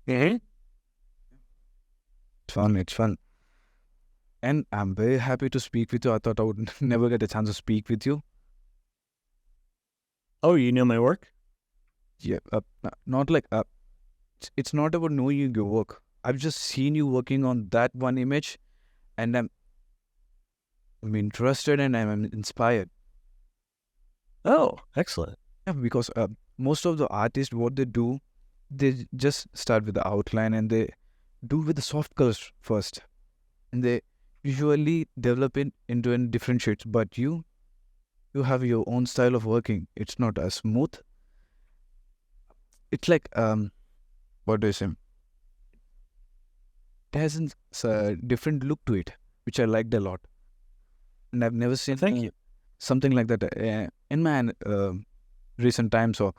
Mm-hmm. It's fun. It's fun. And I'm very happy to speak with you. I thought I would never get a chance to speak with you. Oh, you know my work? Yeah, not like it's not about knowing your work. I've just seen you working on that one image, and I'm interested and I'm inspired. Oh, excellent. Yeah, because most of the artists, what they do, they just start with the outline and they do with the soft colors first, and they usually develop it into in different shades. But you have your own style of working. It's not as smooth. It's like what do you say? It has a different look to it, which I liked a lot. And I've never seen Thank you. something like that in my recent times. Or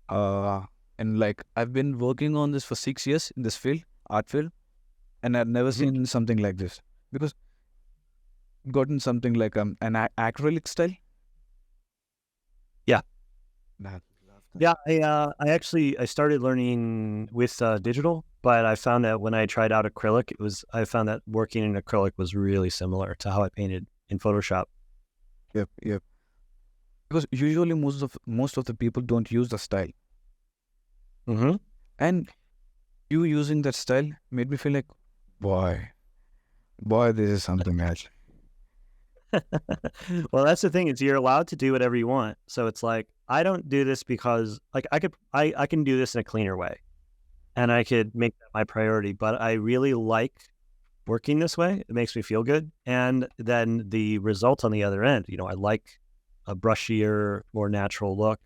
uh, and like I've been working on this for 6 years in this field, art field, and I've never Mm-hmm. seen something like this because gotten something like an acrylic style. Yeah. I love that. Yeah, I started learning with digital, but I found that when I tried out acrylic, I found that working in acrylic was really similar to how I painted in Photoshop. Yep, yep. Because usually most of the people don't use the style, Mm-hmm. and you using that style made me feel like, boy, boy, this is something else. Well, that's the thing is you're allowed to do whatever you want. So it's like I don't do this because like I can do this in a cleaner way and I could make that my priority, but I really like working this way. It makes me feel good. And then the result on the other end, I like a brushier, more natural look.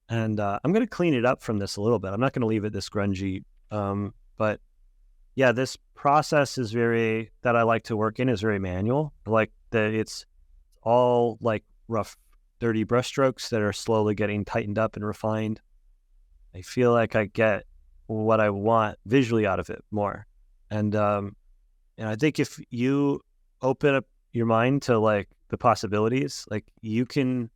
And I'm going to clean it up from this a little bit. I'm not going to leave it this grungy. But yeah, this process that I like to work in is very manual. I like that it's all like rough, dirty brushstrokes that are slowly getting tightened up and refined. I feel like I get what I want visually out of it more. And I think if you open up your mind to like the possibilities, like you can,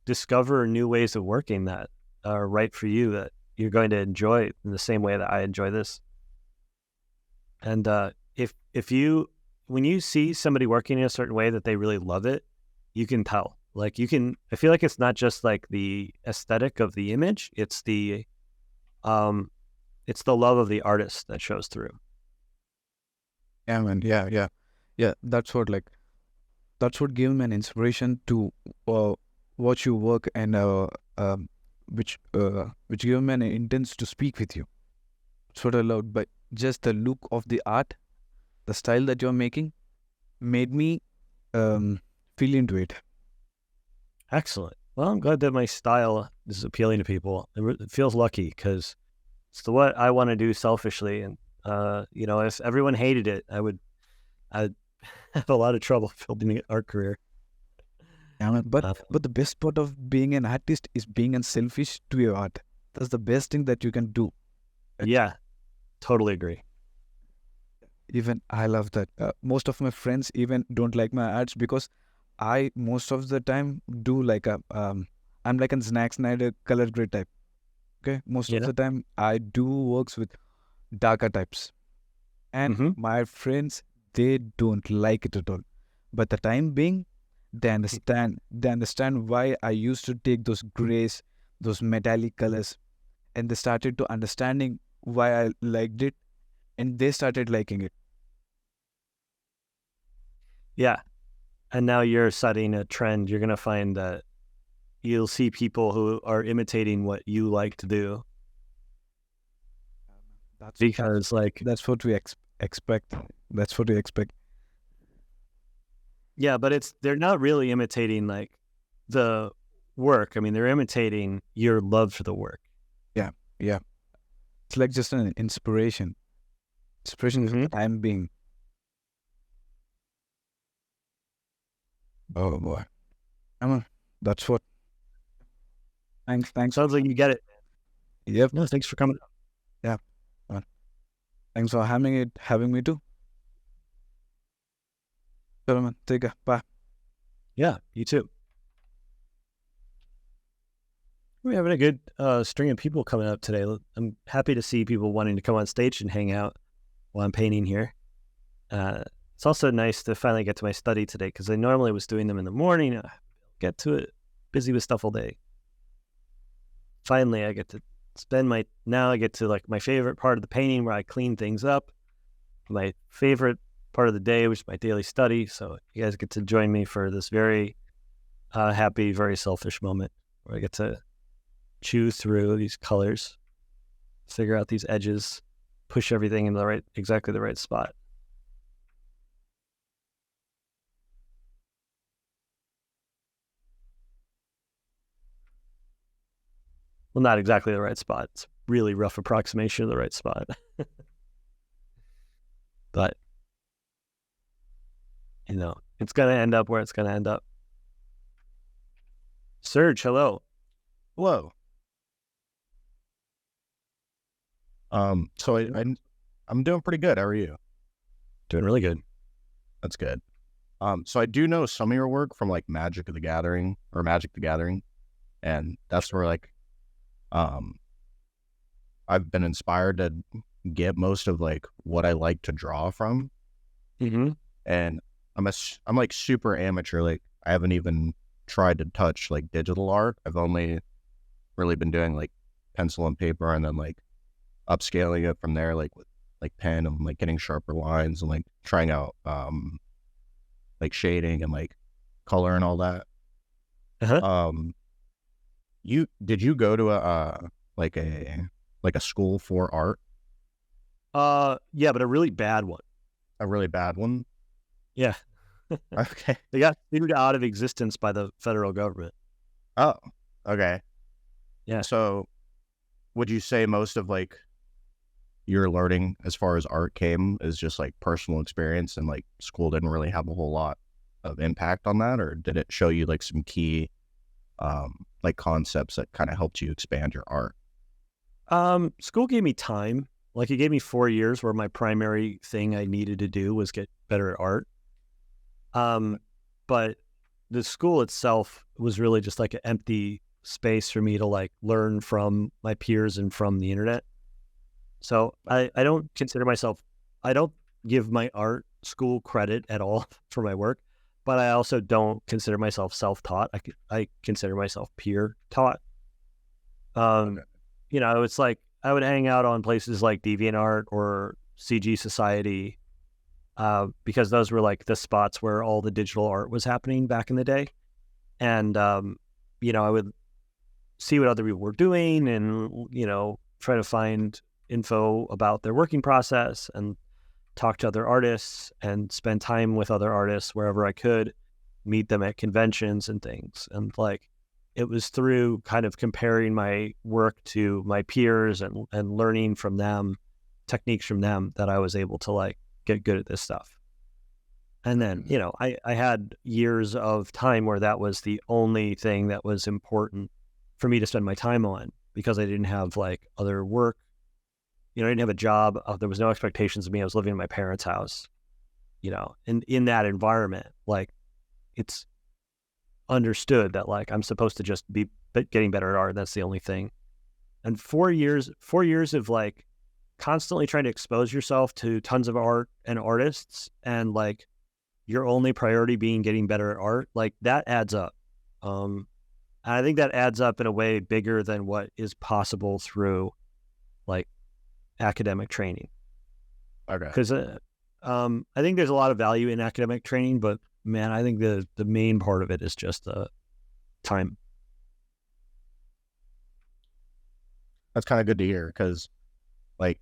discover new ways of working that are right for you that you're going to enjoy in the same way that I enjoy this. And if you when you see somebody working in a certain way that they really love it, you can tell. Like I feel like it's not just like the aesthetic of the image; um, it's the love of the artist that shows through. Yeah, man. Yeah, yeah, yeah. That's what gave me an inspiration to uh, watch you work, and which gave me an intent to speak with you. That's what I loved. But just the look of the art, the style that you're making, made me um, feel into it. Excellent. Well, I'm glad that my style is appealing to people. It feels lucky because it's what I want to do selfishly. And if everyone hated it, I'd have a lot of trouble building an art career. Yeah, man. But Uh, but the best part of being an artist is being unselfish to your art. That's the best thing that you can do. Actually, yeah, totally agree. even I love that. Most of my friends even don't like my arts because I most of the time do like I'm like a Zack Snyder color grade type. Okay, most of Yeah. the time I do works with darker types, and Mm-hmm. my friends, they don't like it at all. But the time being, they understand why I used to take those grays, those metallic colors, and they started to understanding why I liked it, and they started liking it. Yeah. And now you're setting a trend. You're going to find that you'll see people who are imitating what you like to do That's that's because, like, that's what we expect. That's what we expect. yeah, but they're not really imitating like the work. I mean, they're imitating your love for the work. Yeah, yeah. It's like just an inspiration for Mm-hmm. the time being. Oh boy, that's what. Thanks. Sounds like you get it. Yep. No, thanks for coming. Yeah. uh, Thanks for having me too. Chalo, man. Take care. Bye. Yeah, you too. We're having a good string of people coming up today. I'm happy to see people wanting to come on stage and hang out while I'm painting here. It's also nice to finally get to my study today because I normally was doing them in the morning. Get to it, busy with stuff all day. Finally, I get to now I get to like my favorite part of the painting where I clean things up. My favorite part of the day, which is my daily study. So you guys get to join me for this very happy, very selfish moment where I get to chew through these colors, figure out these edges, push everything in exactly the right spot. Well, not exactly the right spot. It's really rough approximation of the right spot. But, it's going to end up where it's going to end up. Serge, hello. Hello. So I'm doing pretty good. How are you? Doing really good. That's good. So I do know some of your work from like Magic the Gathering, and that's where like, I've been inspired to get most of like what I like to draw from. Mm-hmm. And I'm like super amateur. Like I haven't even tried to touch like digital art. I've only really been doing like pencil and paper, and then like upscaling it from there, like with like pen and like getting sharper lines and like trying out like shading and like color and all that. Uh-huh. Did you go to a school for art? Yeah, but a really bad one. A really bad one? Yeah. Okay. They got sued out of existence by the federal government. Oh, okay. Yeah. So would you say most of like your learning as far as art came is just like personal experience, and like school didn't really have a whole lot of impact on that? Or did it show you like some key like concepts that kind of helped you expand your art? School gave me time. Like it gave me 4 years where my primary thing I needed to do was get better at art. But the school itself was really just like an empty space for me to like learn from my peers and from the internet. So I don't give my art school credit at all for my work, but I also don't consider myself self-taught. I consider myself peer taught. It's like I would hang out on places like DeviantArt or CG Society, because those were like the spots where all the digital art was happening back in the day. And, I would see what other people were doing and, try to find info about their working process and talk to other artists and spend time with other artists wherever I could, meet them at conventions and things. And like, it was through kind of comparing my work to my peers and learning from them, techniques from them, that I was able to like get good at this stuff. And then, I had years of time where that was the only thing that was important for me to spend my time on, because I didn't have like other work. I didn't have a job. There was no expectations of me. I was living in my parents' house, and in that environment, like it's understood that like I'm supposed to just be getting better at art. That's the only thing. And 4 years of like constantly trying to expose yourself to tons of art and artists, and like your only priority being getting better at art, like that adds up. And I think that adds up in a way bigger than what is possible through like academic training. Okay. Because I think there's a lot of value in academic training, but man, I think the main part of it is just time. That's kind of good to hear, because like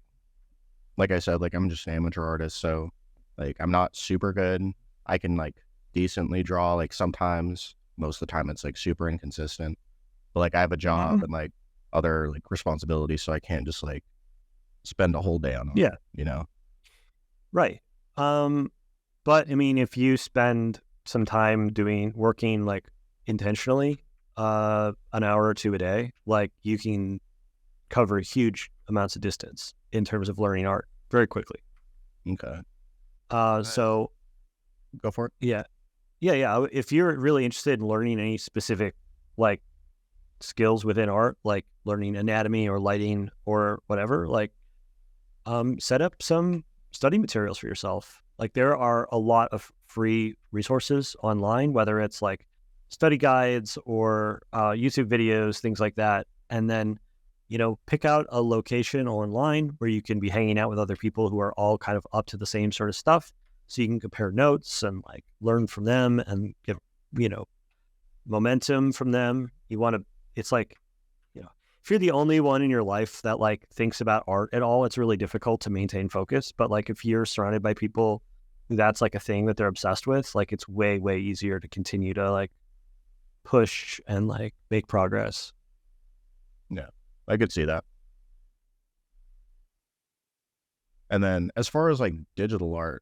I said, like I'm just an amateur artist, so like I'm not super good. I can like decently draw, like sometimes, most of the time it's like super inconsistent, but like I have a job and like other like responsibilities, so I can't just like spend a whole day on it. Yeah. Right. But I mean, if you spend some time working like intentionally, an hour or two a day, like you can cover huge amounts of distance in terms of learning art very quickly. Okay. So go for it. Yeah. If you're really interested in learning any specific like skills within art, like learning anatomy or lighting or whatever, like set up some study materials for yourself. Like there are a lot of free resources online, whether it's like study guides or YouTube videos, things like that. And then, pick out a location online where you can be hanging out with other people who are all kind of up to the same sort of stuff. So you can compare notes and like learn from them and get, momentum from them. It's like, if you're the only one in your life that like thinks about art at all, it's really difficult to maintain focus. But like if you're surrounded by people who that's like a thing that they're obsessed with, like it's way, way easier to continue to like push and like make progress. Yeah, I could see that. And then as far as like digital art,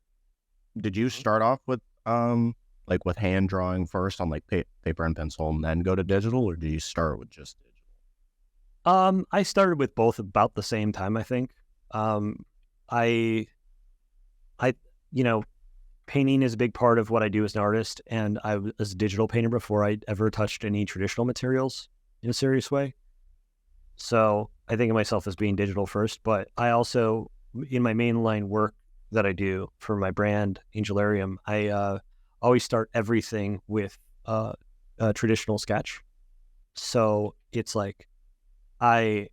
did you start off with like with hand drawing first on like paper and pencil and then go to digital, or did you start with just digital? I started with both about the same time, I think. I painting is a big part of what I do as an artist, and I was a digital painter before I ever touched any traditional materials in a serious way. So I think of myself as being digital first, but I also, in my mainline work that I do for my brand, Angelarium, I always start everything with a traditional sketch. So it's like, not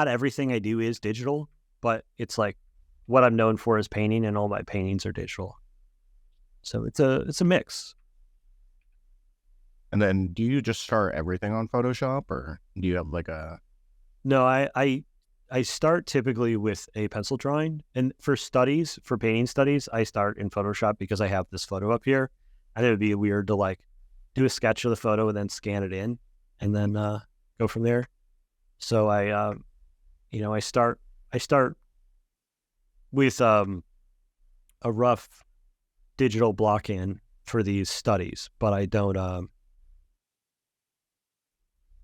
everything I do is digital, but it's like what I'm known for is painting, and all my paintings are digital. So it's a mix. And then do you just start everything on Photoshop, or do you have like a... No, I start typically with a pencil drawing, and for painting studies, I start in Photoshop because I have this photo up here, and it would be weird to like do a sketch of the photo and then scan it in and then go from there. So I start with a rough digital block in for these studies, but I don't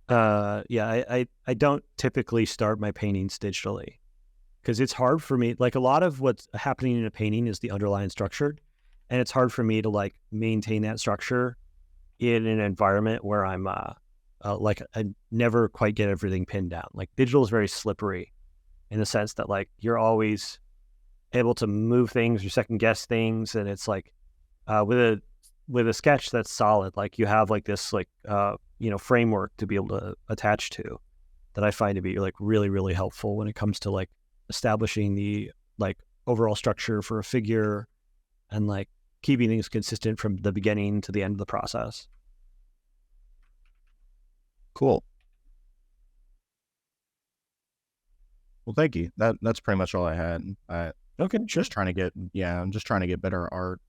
I don't typically start my paintings digitally because it's hard for me. Like a lot of what's happening in a painting is the underlying structure, and it's hard for me to like maintain that structure in an environment where I'm like I never quite get everything pinned down. Like digital is very slippery in the sense that like you're always able to move things or second guess things, and it's like with a sketch that's solid, like you have like this like framework to be able to attach to, that I find to be like really, really helpful when it comes to like establishing the like overall structure for a figure and like keeping things consistent from the beginning to the end of the process. Cool. Well, thank you. That's pretty much all I had. Okay, sure. I'm just trying to get better at art.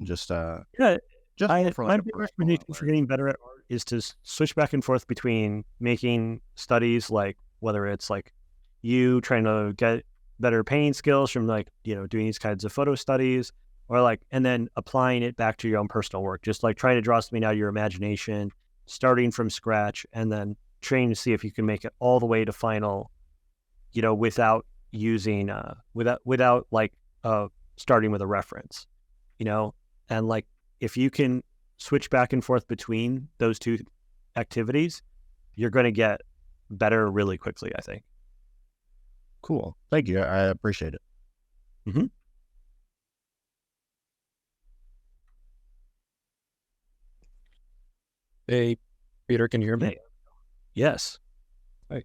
Just Yeah, just more for like my a big personal recommendation for outlet. getting better at art is to switch back and forth between making studies, like whether it's like you trying to get better painting skills from like, doing these kinds of photo studies, or like, and then applying it back to your own personal work, just like trying to draw something out of your imagination, starting from scratch, and then training to see if you can make it all the way to final, without using, without like, starting with a reference, and like, if you can switch back and forth between those two activities, you're going to get better really quickly, I think. Cool. Thank you. I appreciate it. Mm-hmm. Hey, Peter, can you hear me? Hey. Yes. Hi.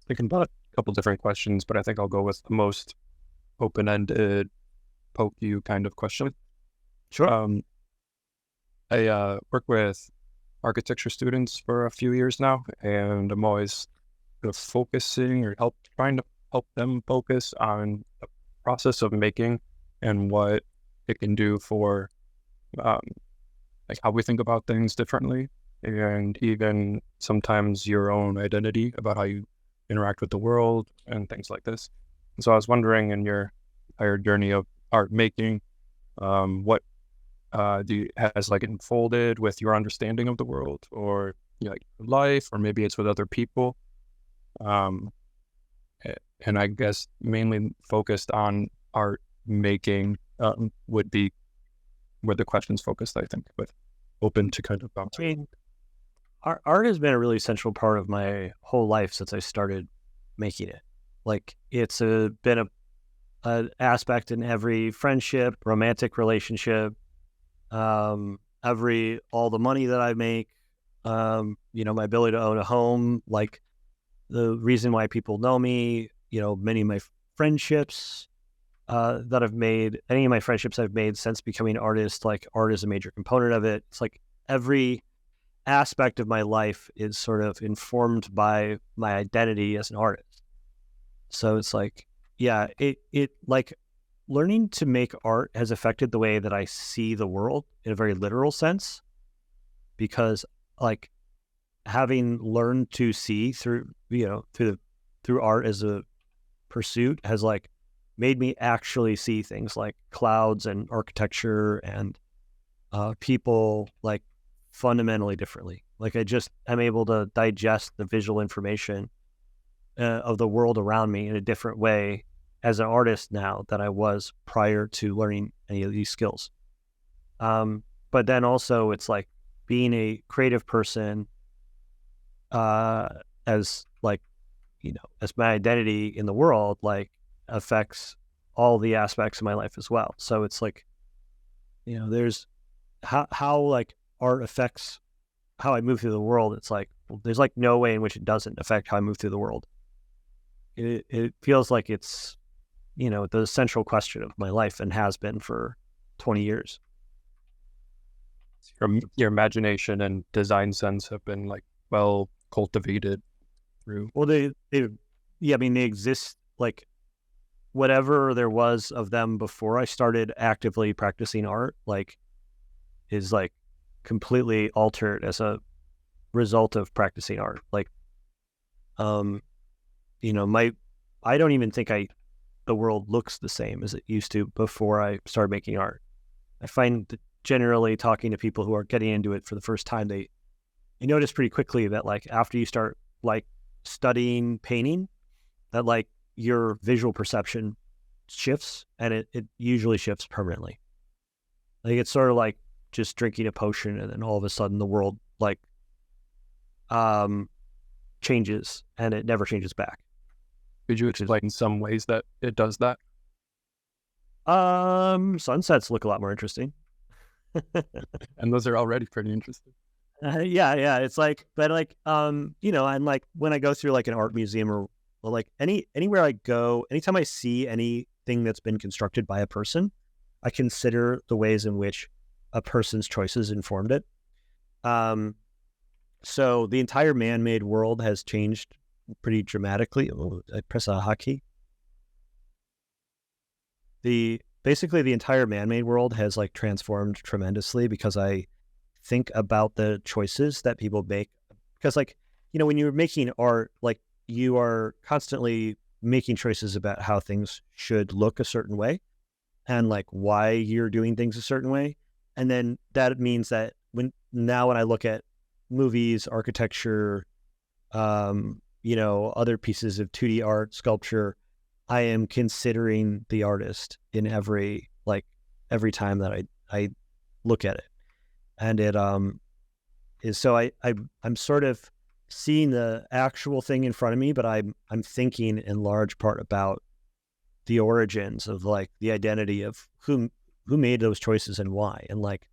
Thinking about a couple different questions, but I think I'll go with the most open-ended, poke you kind of question. Sure. I work with architecture students for a few years now, and I'm always kind of focusing or trying to help them focus on the process of making and what it can do for like how we think about things differently, and even sometimes your own identity about how you interact with the world and things like this. And so I was wondering, in your entire journey of art making, what has like unfolded with your understanding of the world, or like life, or maybe it's with other people, and I guess mainly focused on art making would be where the question's focused, I think, but open to kind of I bouncing. mean, art has been a really central part of my whole life since I started making it. Like it's been an aspect in every friendship, romantic relationship, all the money that I make, my ability to own a home, like the reason why people know me, many of my friendships that I've made, any of my friendships I've made since becoming an artist, like art is a major component of it. It's like every aspect of my life is sort of informed by my identity as an artist. So it's like, yeah, it like learning to make art has affected the way that I see the world in a very literal sense, because like having learned to see through art as a pursuit has like made me actually see things like clouds and architecture and people like fundamentally differently. Like I'm able to digest the visual information of the world around me in a different way as an artist now than I was prior to learning any of these skills. But then also it's like being a creative person as like, as my identity in the world, like affects all the aspects of my life as well. So it's like, there's how like art affects how I move through the world. It's like, there's like no way in which it doesn't affect how I move through the world. It feels like it's, the central question of my life and has been for 20 years. Your imagination and design sense have been like well cultivated through. Well, they exist, like whatever there was of them before I started actively practicing art, like is like completely altered as a result of practicing art. Like, I don't even think the world looks the same as it used to before I started making art. I find that generally talking to people who are getting into it for the first time, they notice pretty quickly that like after you start like studying painting, that like your visual perception shifts, and it usually shifts permanently. Like it's sort of like just drinking a potion, and then all of a sudden the world like changes, and it never changes back. Could you explain some ways that it does that? Sunsets look a lot more interesting. And those are already pretty interesting. Yeah. It's like, but like, and like when I go through like an art museum or like anywhere I go, anytime I see anything that's been constructed by a person, I consider the ways in which a person's choices informed it. So the entire man-made world has changed pretty dramatically. I press a hotkey. Basically the entire man-made world has like transformed tremendously because I think about the choices that people make. Because like, when you're making art, like you are constantly making choices about how things should look a certain way and like why you're doing things a certain way. And then that means that when I look at movies, architecture, other pieces of 2D art, sculpture, I am considering the artist in every time that I look at it. And it is so I'm sort of seeing the actual thing in front of me, but I'm thinking in large part about the origins of like the identity of who made those choices and why, and like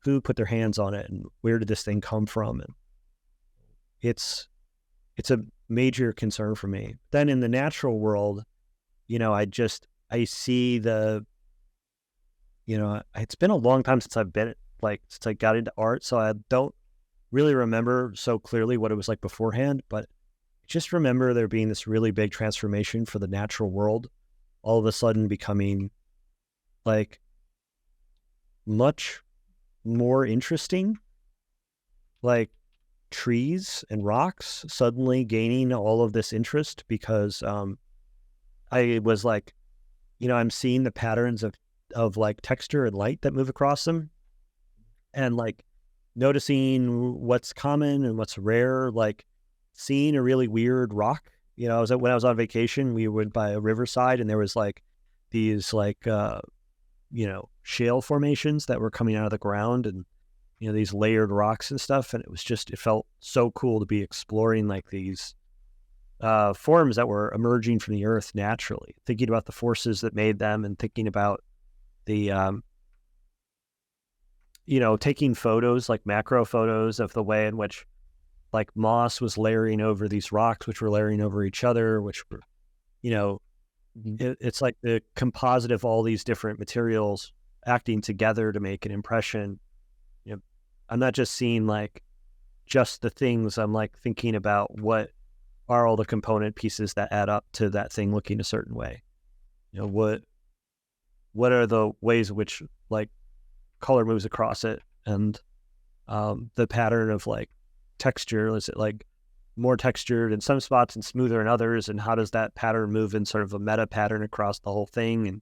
who put their hands on it and where did this thing come from. And it's a major concern for me. Then in the natural world, I see it's been a long time since since I got into art, so I don't really remember so clearly what it was like beforehand, but I just remember there being this really big transformation for the natural world, all of a sudden becoming like much more interesting, like trees and rocks suddenly gaining all of this interest because I was like, I'm seeing the patterns of like texture and light that move across them, and like noticing what's common and what's rare, like seeing a really weird rock. When I was on vacation, we went by a riverside and there was like these like, shale formations that were coming out of the ground, and these layered rocks and stuff. And it felt so cool to be exploring like these forms that were emerging from the earth naturally, thinking about the forces that made them, and thinking about the taking photos, like macro photos of the way in which like moss was layering over these rocks, which were layering over each other, which were, it's like the composite of all these different materials acting together to make an impression. I'm not just seeing like just the things. I'm like thinking about what are all the component pieces that add up to that thing looking a certain way. What are the ways in which like color moves across it, and the pattern of like texture. Is it like more textured in some spots and smoother in others? And how does that pattern move in sort of a meta pattern across the whole thing?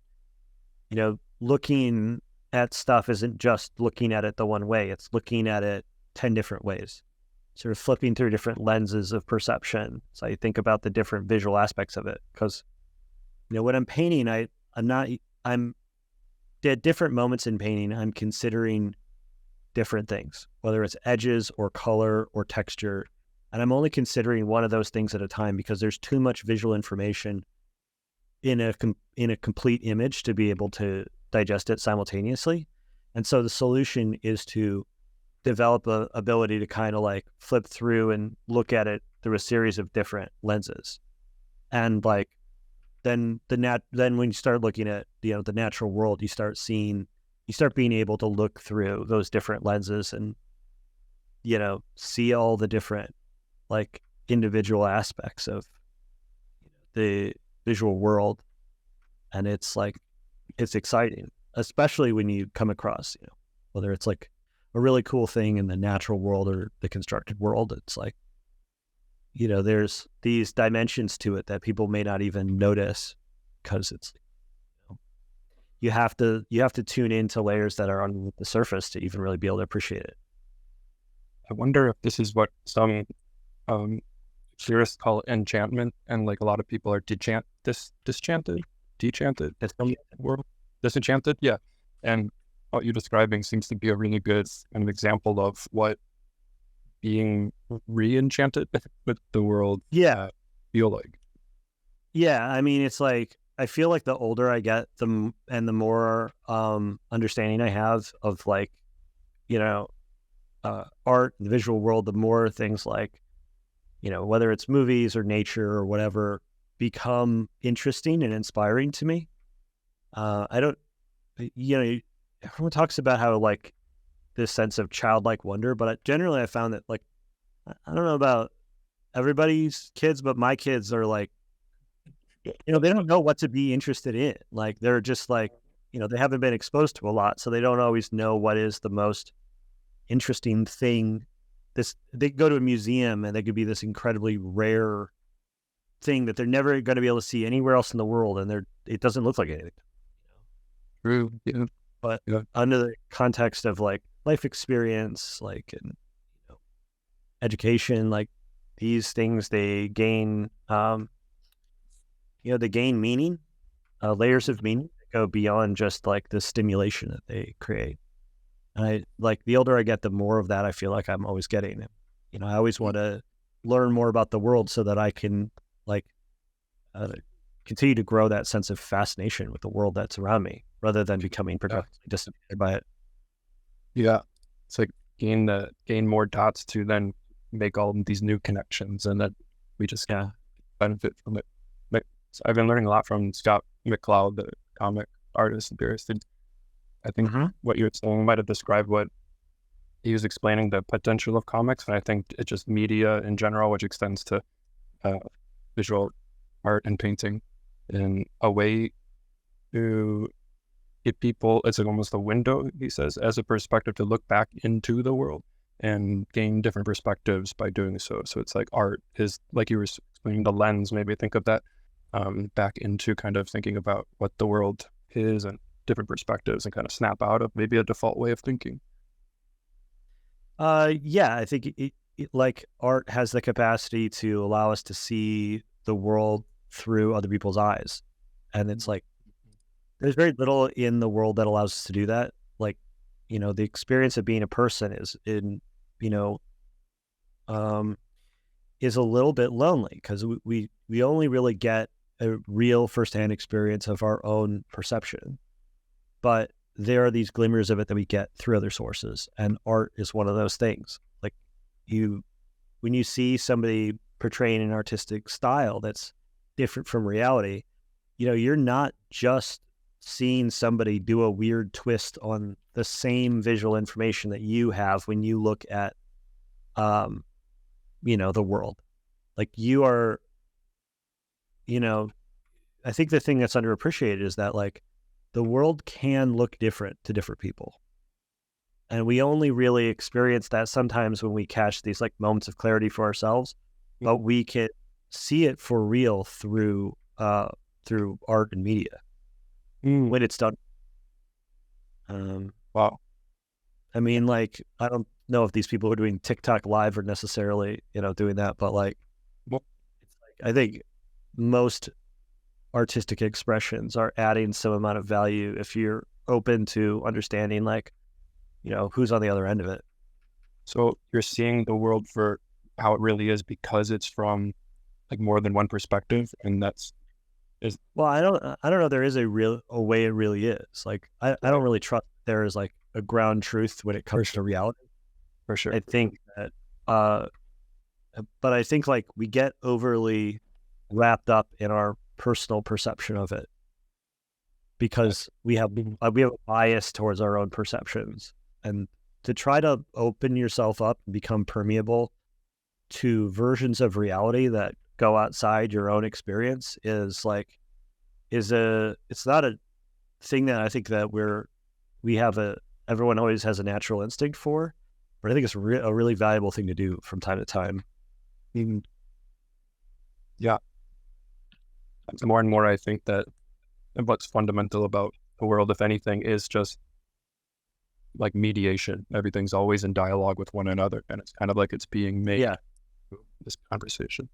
And, looking at stuff isn't just looking at it the one way. It's looking at it 10 different ways, sort of flipping through different lenses of perception. So I think about the different visual aspects of it, because, when I'm painting, I'm at different moments in painting, I'm considering different things, whether it's edges or color or texture. And I'm only considering one of those things at a time, because there's too much visual information in a complete image to be able to digest it simultaneously. And so the solution is to develop a ability to kind of like flip through and look at it through a series of different lenses. And like, then when you start looking at, the natural world, you start being able to look through those different lenses and, see all the different like individual aspects of the visual world. And it's like, it's exciting, especially when you come across, whether it's like a really cool thing in the natural world or the constructed world. It's like, there's these dimensions to it that people may not even notice, because it's, you have to tune into layers that are on the surface to even really be able to appreciate it. I wonder if this is what some theorists call enchantment, and like a lot of people are disenchanted world, disenchanted, yeah. And what you're describing seems to be a really good kind of example of what being re-enchanted with the world feel like. Yeah, I mean, it's like, I feel like the older I get, the more understanding I have of like, art and the visual world, the more things like, whether it's movies or nature or whatever, become interesting and inspiring to me. Everyone talks about how like this sense of childlike wonder, but generally I found that like, I don't know about everybody's kids, but my kids are like, they don't know what to be interested in. Like, they're just like, they haven't been exposed to a lot, so they don't always know what is the most interesting thing. They go to a museum and they could be this incredibly rare thing that they're never going to be able to see anywhere else in the world, and it doesn't look like anything. True. Yeah. But under the context of like life experience, like, and education, like these things, they gain they gain meaning, layers of meaning that go beyond just like the stimulation that they create. And I like, the older I get, the more of that I feel like I'm always getting. I always want to learn more about the world so that I can like continue to grow that sense of fascination with the world that's around me, rather than becoming productively dissipated by it. Yeah, it's like gain more dots to then make all of these new connections, and then we just benefit from it. So I've been learning a lot from Scott McCloud, the comic artist and theorist. I think what you were saying might have described what he was explaining, the potential of comics, and I think it's just media in general, which extends to visual art and painting in a way to get people, it's like almost a window, he says, as a perspective to look back into the world and gain different perspectives by doing so. So it's like art is, like you were explaining, the lens, maybe think of that back into kind of thinking about what the world is and different perspectives, and kind of snap out of maybe a default way of thinking. I think it like art has the capacity to allow us to see the world through other people's eyes. And it's like, there's very little in the world that allows us to do that. Like, the experience of being a person you know, is a little bit lonely because we only really get a real firsthand experience of our own perception. But there are these glimmers of it that we get through other sources, and art is one of those things. Like, when you see somebody portraying an artistic style that's different from reality, you're not just seeing somebody do a weird twist on the same visual information that you have when you look at, the world. Like, you are, I think the thing that's underappreciated is that, like, the world can look different to different people. And we only really experience that sometimes when we catch these like moments of clarity for ourselves, but we can see it for real through art and media when it's done. Wow. I mean, like, I don't know if these people who are doing TikTok live are necessarily, doing that, but like, Well, I think most artistic expressions are adding some amount of value if you're open to understanding, like, who's on the other end of it. so you're seeing the world for how it really is because it's from like more than one perspective, and Well, I don't know. There is a way it really is. Like, I don't really trust there is like a ground truth when it comes to reality. for sure. I think that, but I think like we get overly wrapped up in our personal perception of it because we have a bias towards our own perceptions, and to try to open yourself up and become permeable to versions of reality that go outside your own experience it's not a thing that I think that everyone always has a natural instinct for, but I think it's a really valuable thing to do from time to time. Yeah. The more and more I think that what's fundamental about the world, if anything, is just like mediation. Everything's always in dialogue with one another, and it's kind of like it's being made through this conversation.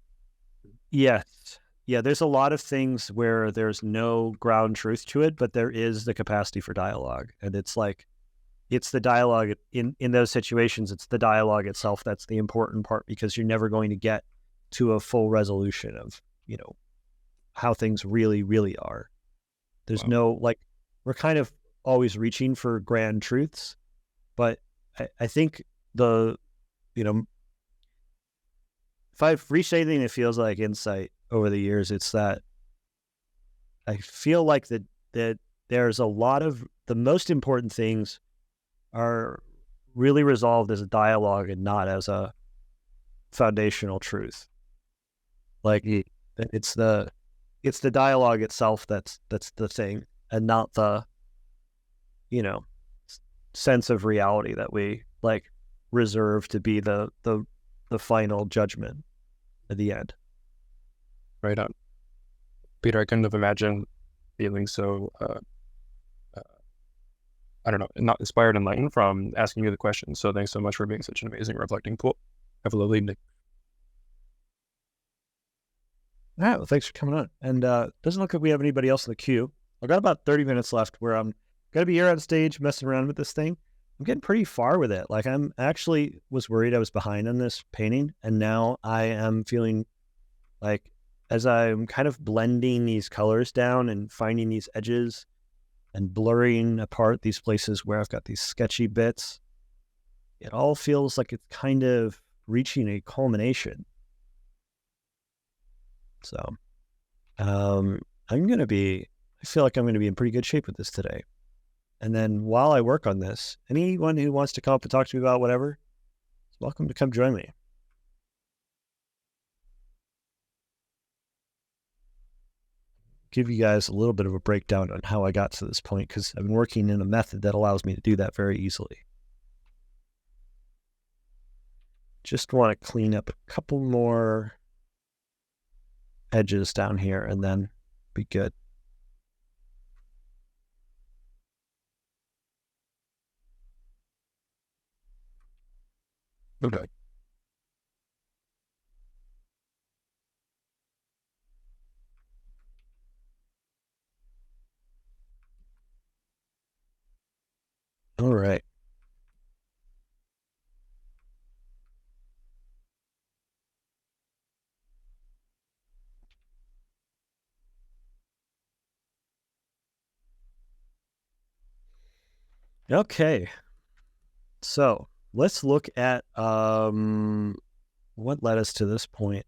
Yes. Yeah, there's a lot of things where there's no ground truth to it, but there is the capacity for dialogue. And it's like, it's the dialogue in those situations, it's the dialogue itself that's the important part, because you're never going to get to a full resolution of, how things really, really are. There's no, like, we're kind of always reaching for grand truths, but I think if I've reached anything that feels like insight over the years, it's that I feel like that there's a lot of the most important things are really resolved as a dialogue and not as a foundational truth. Like, it's the dialogue itself that's the thing, and not the sense of reality that we like reserve to be the final judgment at the end. Right on. Peter, I couldn't have imagined feeling so I don't know, not inspired and enlightened from asking you the question. So thanks so much for being such an amazing reflecting pool. Have a lovely evening. All right, well, thanks for coming on. And doesn't look like we have anybody else in the queue. I've got about 30 minutes left where I'm going to be here on stage messing around with this thing. I'm getting pretty far with it. Like, I'm actually was worried I was behind on this painting, and now I am feeling like, as I'm kind of blending these colors down and finding these edges and blurring apart these places where I've got these sketchy bits, it all feels like it's kind of reaching a culmination. So I feel like I'm going to be in pretty good shape with this today. And then while I work on this, anyone who wants to come up and talk to me about whatever, is welcome to come join me. Give you guys a little bit of a breakdown on how I got to this point, because I've been working in a method that allows me to do that very easily. Just want to clean up a couple more edges down here and then be good. Okay. Okay. So let's look at what led us to this point.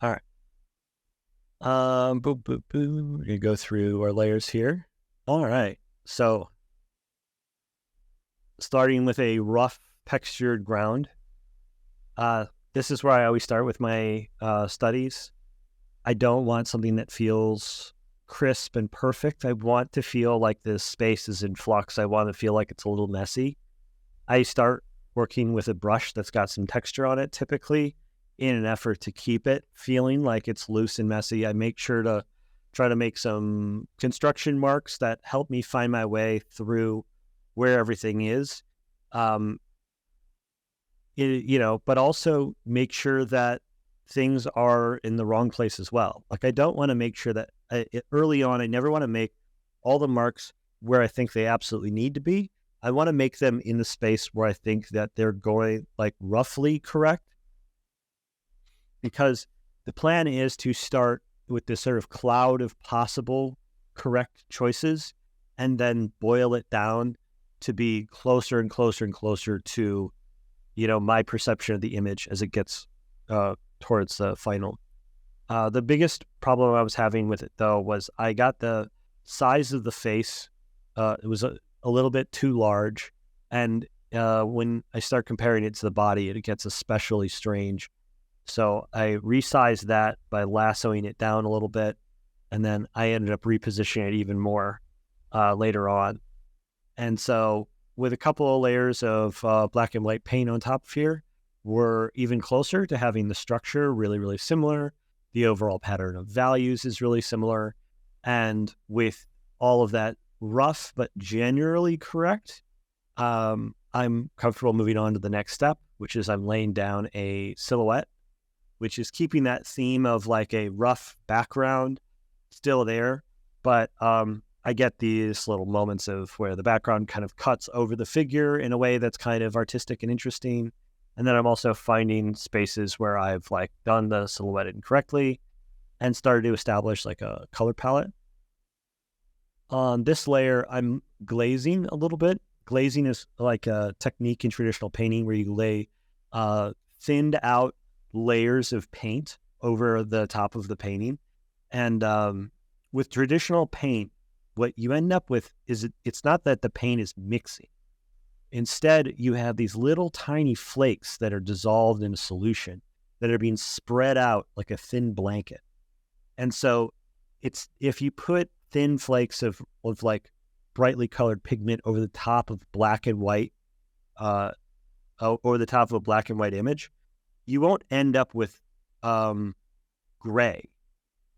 All right. Boop, boop, boop. We're gonna go through our layers here. All right. So starting with a rough textured ground. This is where I always start with my studies. I don't want something that feels crisp and perfect. I want to feel like this space is in flux. I want to feel like it's a little messy. I start working with a brush that's got some texture on it, typically, in an effort to keep it feeling like it's loose and messy. I make sure to try to make some construction marks that help me find my way through where everything is. But also make sure that things are in the wrong place as well. Like, I don't want to make sure that early on, I never want to make all the marks where I think they absolutely need to be. I want to make them in the space where I think that they're going like roughly correct, because the plan is to start with this sort of cloud of possible correct choices and then boil it down to be closer and closer and closer to, my perception of the image as it gets towards the final. The biggest problem I was having with it, though, was I got the size of the face. It was a little bit too large. And when I start comparing it to the body, it gets especially strange. So I resized that by lassoing it down a little bit. And then I ended up repositioning it even more later on. And so with a couple of layers of black and white paint on top of here, we're even closer to having the structure really, really similar. The overall pattern of values is really similar. And with all of that rough but generally correct, I'm comfortable moving on to the next step, which is I'm laying down a silhouette, which is keeping that theme of like a rough background still there. But I get these little moments of where the background kind of cuts over the figure in a way that's kind of artistic and interesting. And then I'm also finding spaces where I've like done the silhouette incorrectly and started to establish like a color palette. On this layer, I'm glazing a little bit. Glazing is like a technique in traditional painting where you lay thinned out layers of paint over the top of the painting. And with traditional paint, what you end up with is it's not that the paint is mixing. Instead, you have these little tiny flakes that are dissolved in a solution that are being spread out like a thin blanket. And so it's, if you put thin flakes of like brightly colored pigment over the top of black and white, or the top of a black and white image, you won't end up with gray.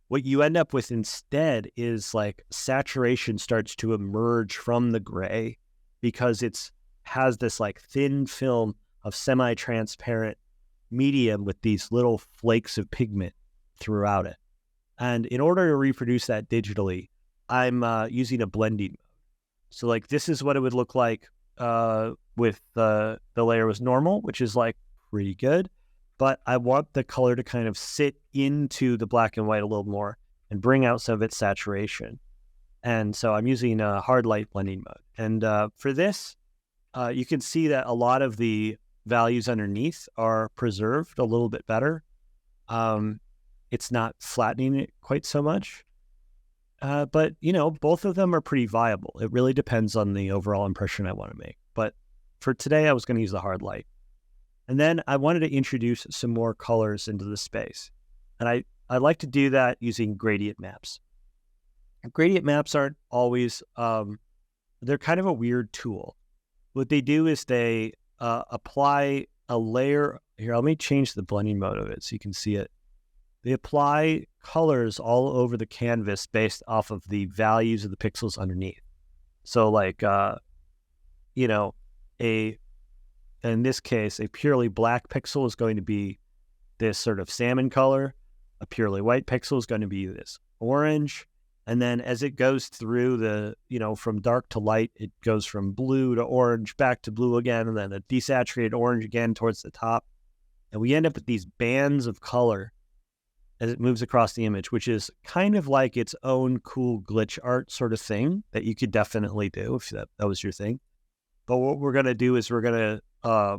What you end up with instead is like saturation starts to emerge from the gray because it's has this like thin film of semi-transparent medium with these little flakes of pigment throughout it. And in order to reproduce that digitally, I'm using a blending mode. So like this is what it would look like with the layer was normal, which is like pretty good. But I want the color to kind of sit into the black and white a little more and bring out some of its saturation. And so I'm using a hard light blending mode. And for this, you can see that a lot of the values underneath are preserved a little bit better. It's not flattening it quite so much. But, both of them are pretty viable. It really depends on the overall impression I want to make. But for today, I was going to use the hard light. And then I wanted to introduce some more colors into the space. And I like to do that using gradient maps. Gradient maps aren't always, they're kind of a weird tool. What they do is they apply a layer. Here, let me change the blending mode of it so you can see it. They apply colors all over the canvas based off of the values of the pixels underneath. So like, in this case, a purely black pixel is going to be this sort of salmon color. A purely white pixel is going to be this orange. And then as it goes through from dark to light, it goes from blue to orange, back to blue again, and then a desaturated orange again towards the top. And we end up with these bands of color as it moves across the image, which is kind of like its own cool glitch art sort of thing that you could definitely do if that was your thing. But what we're going to do is we're going to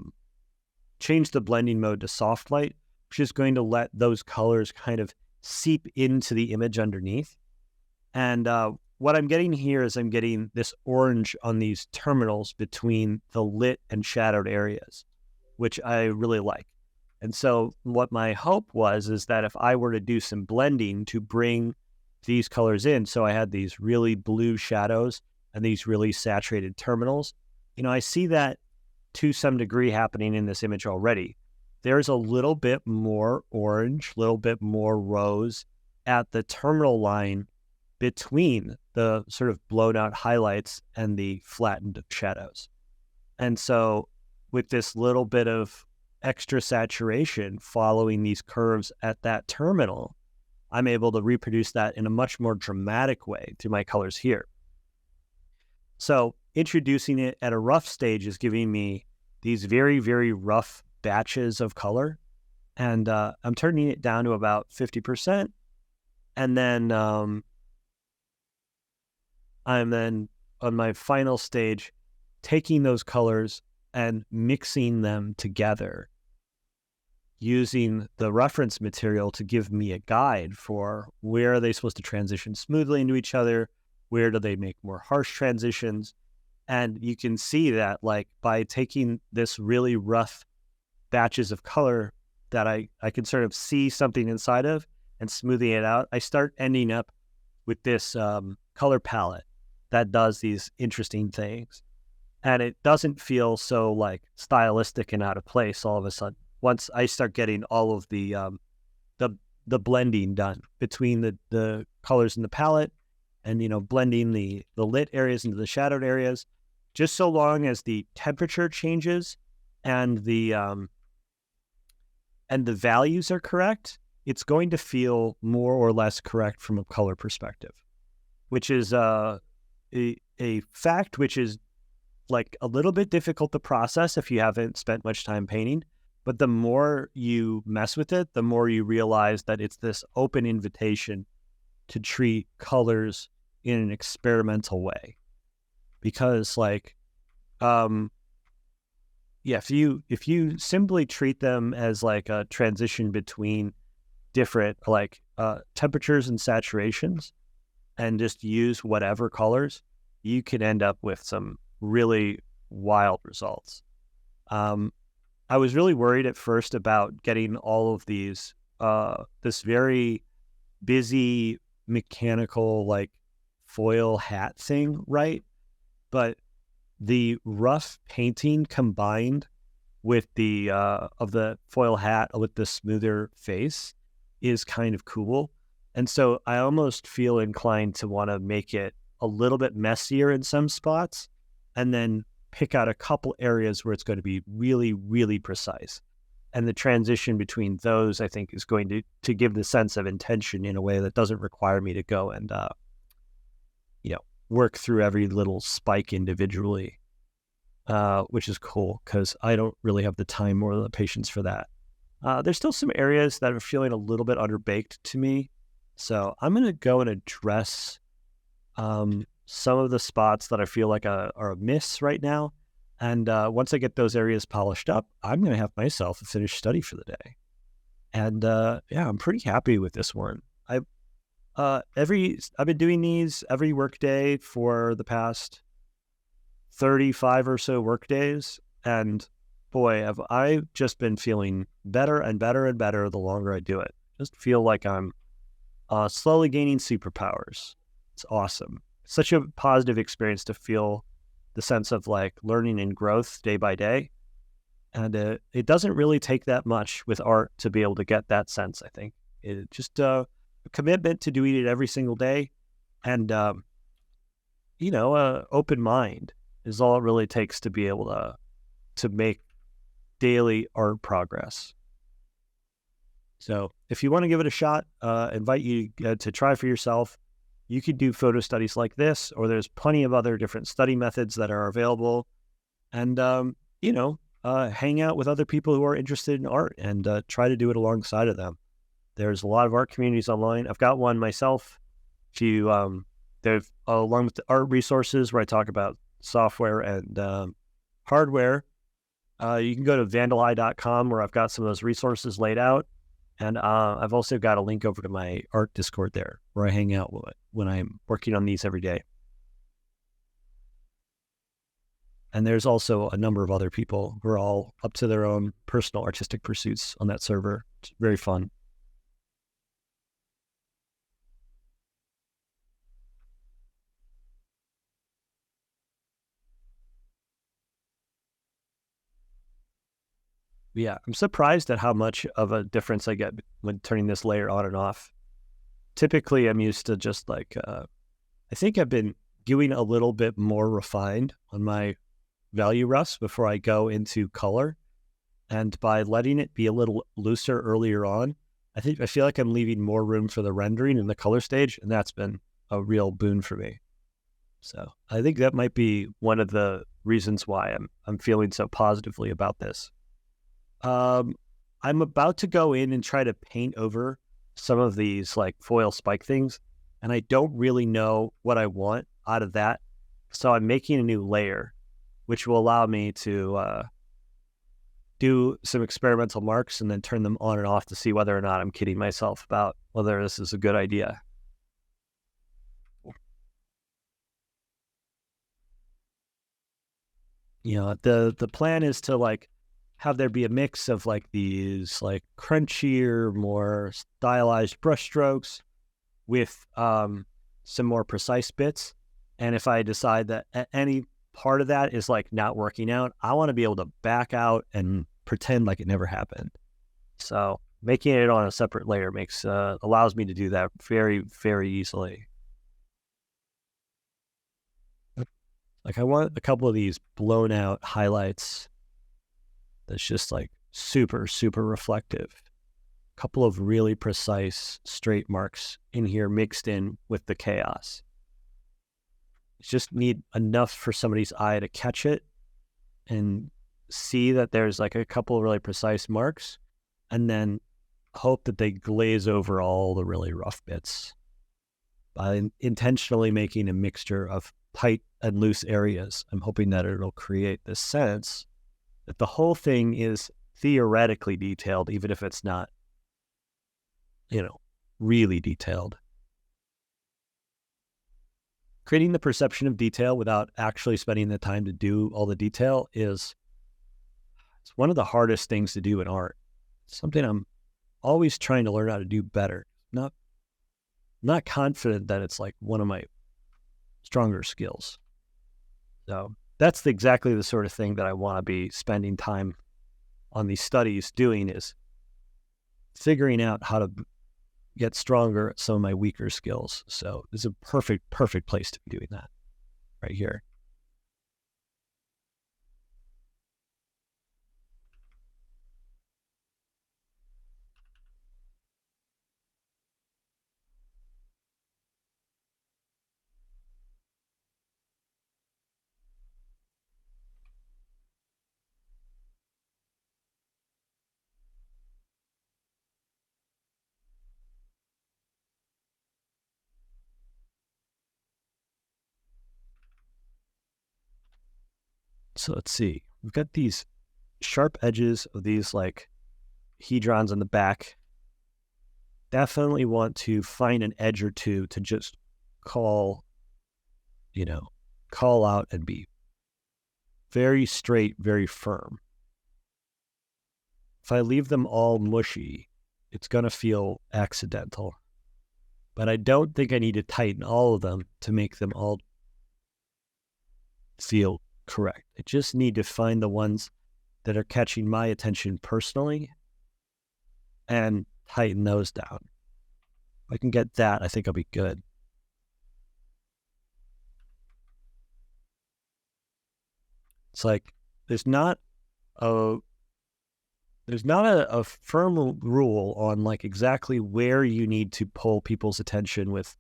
change the blending mode to soft light, which is going to let those colors kind of seep into the image underneath. And what I'm getting here is I'm getting this orange on these terminals between the lit and shadowed areas, which I really like. And so what my hope is that if I were to do some blending to bring these colors in, so I had these really blue shadows and these really saturated terminals, I see that to some degree happening in this image already. There's a little bit more orange, a little bit more rose at the terminal line between the sort of blown out highlights and the flattened shadows. And so with this little bit of extra saturation following these curves at that terminal, I'm able to reproduce that in a much more dramatic way through my colors here. So introducing it at a rough stage is giving me these very, very rough batches of color. And I'm turning it down to about 50%. And then I'm then on my final stage, taking those colors and mixing them together using the reference material to give me a guide for where are they supposed to transition smoothly into each other, where do they make more harsh transitions. And you can see that like by taking this really rough batches of color that I can sort of see something inside of and smoothing it out, I start ending up with this color palette that does these interesting things. And it doesn't feel so like stylistic and out of place all of a sudden once I start getting all of the blending done between the colors in the palette and blending the lit areas into the shadowed areas. Just so long as the temperature changes and the values are correct, it's going to feel more or less correct from a color perspective, which is a fact which is like a little bit difficult to process if you haven't spent much time painting. But the more you mess with it, the more you realize that it's this open invitation to treat colors in an experimental way. Because if you simply treat them as like a transition between different temperatures and saturations and just use whatever colors, you can end up with some really wild results. I was really worried at first about getting all of these, this very busy mechanical like foil hat thing right. But the rough painting combined with the of the foil hat with the smoother face is kind of cool. And so I almost feel inclined to want to make it a little bit messier in some spots and then pick out a couple areas where it's going to be really, really precise. And the transition between those, I think, is going to give the sense of intention in a way that doesn't require me to go and, work through every little spike individually, which is cool because I don't really have the time or the patience for that. There's still some areas that are feeling a little bit underbaked to me. So I'm going to go and address some of the spots that I feel like are a miss right now. And once I get those areas polished up, I'm going to have myself a finished study for the day. And I'm pretty happy with this one. I've been doing these every work day for the past 35 or so work days. And boy, have I just been feeling better and better and better the longer I do it. Just feel like I'm slowly gaining superpowers. It's awesome. Such a positive experience to feel the sense of like learning and growth day by day. And it doesn't really take that much with art to be able to get that sense, I think. It just a commitment to doing it every single day and, open mind is all it really takes to be able to make daily art progress. So if you want to give it a shot, invite you to try for yourself. you could do photo studies like this, or there's plenty of other different study methods that are available. And, hang out with other people who are interested in art and try to do it alongside of them. There's a lot of art communities online. I've got one myself. There's along with the art resources where I talk about software and hardware. You can go to vandaleye.com where I've got some of those resources laid out. And I've also got a link over to my art Discord there where I hang out when I'm working on these every day. And there's also a number of other people who are all up to their own personal artistic pursuits on that server. It's very fun. Yeah, I'm surprised at how much of a difference I get when turning this layer on and off. Typically, I'm used to just like, I think I've been doing a little bit more refined on my value roughs before I go into color. And by letting it be a little looser earlier on, I feel like I'm leaving more room for the rendering in the color stage, and that's been a real boon for me. So I think that might be one of the reasons why I'm feeling so positively about this. I'm about to go in and try to paint over some of these like foil spike things, and I don't really know what I want out of that. So I'm making a new layer, which will allow me to do some experimental marks and then turn them on and off to see whether or not I'm kidding myself about whether this is a good idea. The plan is to like have there be a mix of like these like crunchier, more stylized brush strokes with some more precise bits. And if I decide that any part of that is like not working out, I want to be able to back out and pretend like it never happened. So making it on a separate layer allows me to do that very, very easily. Like I want a couple of these blown out highlights that's just like super, super reflective. A couple of really precise straight marks in here mixed in with the chaos. You just need enough for somebody's eye to catch it and see that there's like a couple of really precise marks, and then hope that they glaze over all the really rough bits by intentionally making a mixture of tight and loose areas. I'm hoping that it'll create this sense that the whole thing is theoretically detailed, even if it's not, really detailed. Creating the perception of detail without actually spending the time to do all the detail it's one of the hardest things to do in art. It's something I'm always trying to learn how to do better. Not confident that it's like one of my stronger skills. So that's exactly the sort of thing that I want to be spending time on these studies doing, is figuring out how to get stronger at some of my weaker skills. So it's a perfect place to be doing that right here. So let's see. We've got these sharp edges of these like hedrons on the back. Definitely want to find an edge or two to just call out and be very straight, very firm. If I leave them all mushy, it's going to feel accidental. But I don't think I need to tighten all of them to make them all feel correct. I just need to find the ones that are catching my attention personally and tighten those down. If I can get that, I think I'll be good. It's like there's not a firm rule on like exactly where you need to pull people's attention with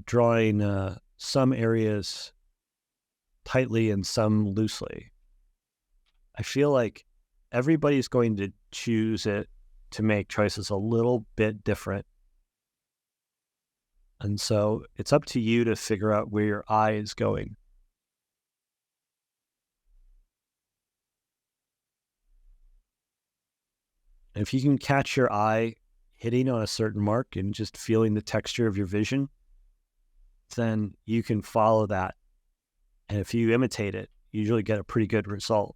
drawing some areas tightly and some loosely. I feel like everybody's going to choose it to make choices a little bit different. And so it's up to you to figure out where your eye is going. And if you can catch your eye hitting on a certain mark and just feeling the texture of your vision, then you can follow that. And if you imitate it, you usually get a pretty good result.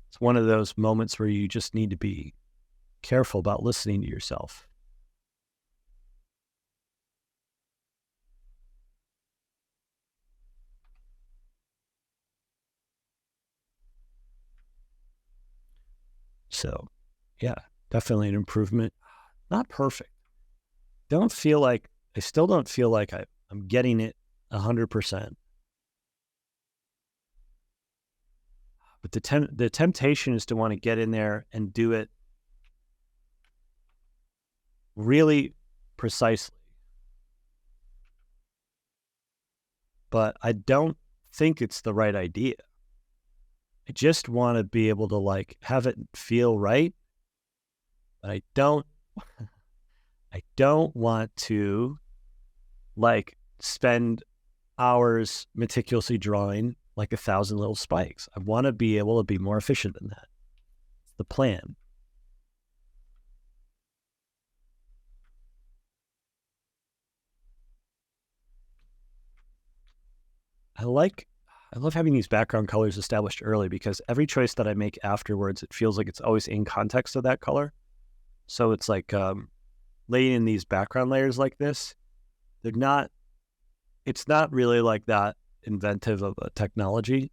It's one of those moments where you just need to be careful about listening to yourself. So, yeah, definitely an improvement. Not perfect. I still don't feel like I'm getting it 100%. But the temptation is to want to get in there and do it really precisely. But I don't think it's the right idea. I just want to be able to have it feel right. But I don't want to spend hours meticulously drawing 1,000 little spikes. I want to be able to be more efficient than that. It's the plan. I love having these background colors established early, because every choice that I make afterwards, it feels like it's always in context of that color. So it's laying in these background layers like this. It's not really that inventive of a technology,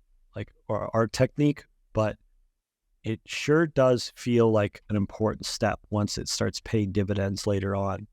or art technique, but it sure does feel like an important step once it starts paying dividends later on.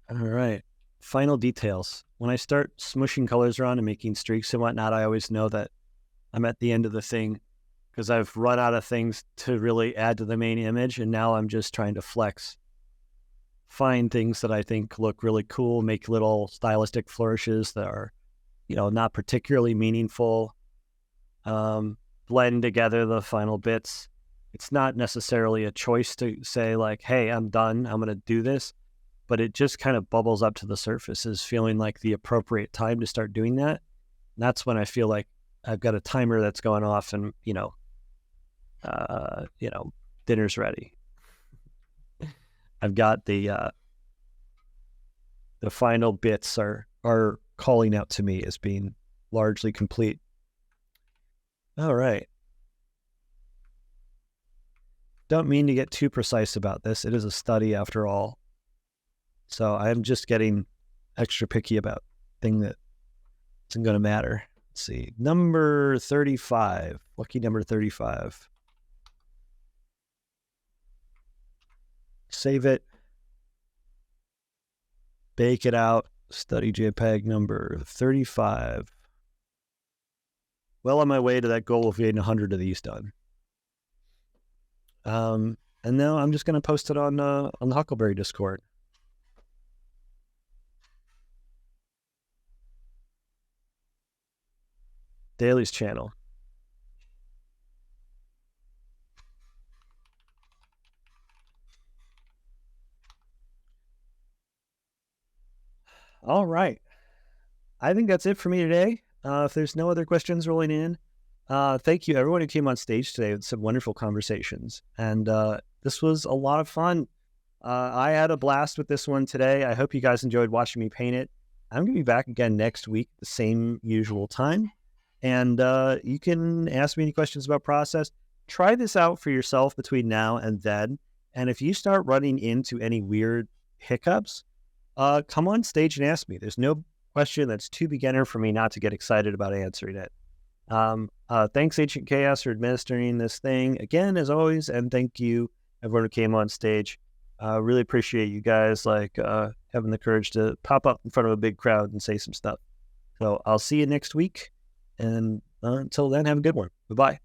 All right. Final details. When I start smushing colors around and making streaks and whatnot, I always know that I'm at the end of the thing, because I've run out of things to really add to the main image, and now I'm just trying to find things that I think look really cool, make little stylistic flourishes that are, not particularly meaningful, blend together the final bits. It's not necessarily a choice to say hey, I'm done, I'm going to do this. But it just kind of bubbles up to the surface as feeling like the appropriate time to start doing that. And that's when I feel like I've got a timer that's going off, and dinner's ready. I've got the final bits are calling out to me as being largely complete. All right. Don't mean to get too precise about this. It is a study after all. So I'm just getting extra picky about thing that isn't going to matter. Let's see, number 35, lucky number 35. Save it, bake it out, study JPEG number 35. Well on my way to that goal of getting 100 of these done. And now I'm just going to post it on the Huckleberry Discord. Daly's channel. All right. I think that's it for me today. If there's no other questions rolling in, thank you everyone who came on stage today with some wonderful conversations. And this was a lot of fun. I had a blast with this one today. I hope you guys enjoyed watching me paint it. I'm going to be back again next week, the same usual time. And you can ask me any questions about process. Try this out for yourself between now and then. And if you start running into any weird hiccups, come on stage and ask me. There's no question that's too beginner for me not to get excited about answering it. Thanks, Ancient Chaos, for administering this thing again, as always. And thank you, everyone who came on stage. Really appreciate you guys having the courage to pop up in front of a big crowd and say some stuff. So I'll see you next week. And until then, have a good one. Bye-bye.